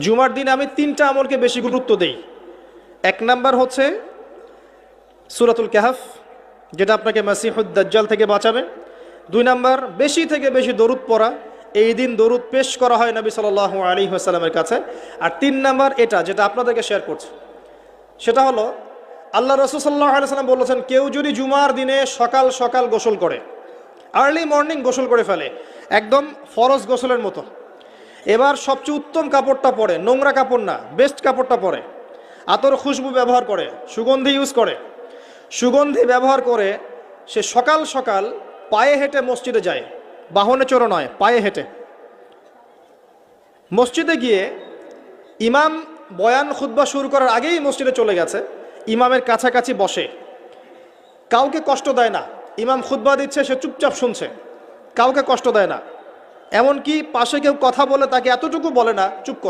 জুমার দিনে আমি 3টা আমলকে বেশি গুরুত্ব দেই। 1 নাম্বার হচ্ছে সূরাতুল কাহফ, যেটা আপনাকে মাসিহুদ দাজ্জাল থেকে বাঁচাবে। 2 নাম্বার বেশি থেকে বেশি দরুদ পড়া, এই দিন দরুদ পেশ করা হয় নবী সাল্লাল্লাহু আলাইহি ওয়াসাল্লামের কাছে। আর 3 নাম্বার এটা যেটা আপনাদেরকে শেয়ার করছি, সেটা হলো আল্লাহ রাসূল সাল্লাল্লাহু আলাইহি ওয়াসাল্লাম বলেছেন, কেউ যদি জুমার দিনে সকাল সকাল গোসল করে, আর্লি মর্নিং গোসল করে ফেলে, একদম ফরজ গোসলের মতো, এবার সবচেয়ে উত্তম কাপড়টা পরে, নোংরা কাপড় না, বেস্ট কাপড়টা পরে, আতর খুশবু ব্যবহার করে, সুগন্ধি ইউজ করে, সুগন্ধি ব্যবহার করে সে সকাল সকাল পায়ে হেঁটে মসজিদে যায়, বাহনে চড়ে নয়, পায়ে হেঁটে মসজিদে গিয়ে ইমাম বয়ান খুতবা শুরু করার আগেই মসজিদে চলে গেছে, ইমামের কাছাকাছি বসে, কাউকে কষ্ট দেয় না, ইমাম খুতবা দিচ্ছে সে চুপচাপ শুনছে, কাউকে কষ্ট দেয় না, এমনকি পাশে কেউ কথা বলে তাকে এতটুকু বলে না চুপ কর।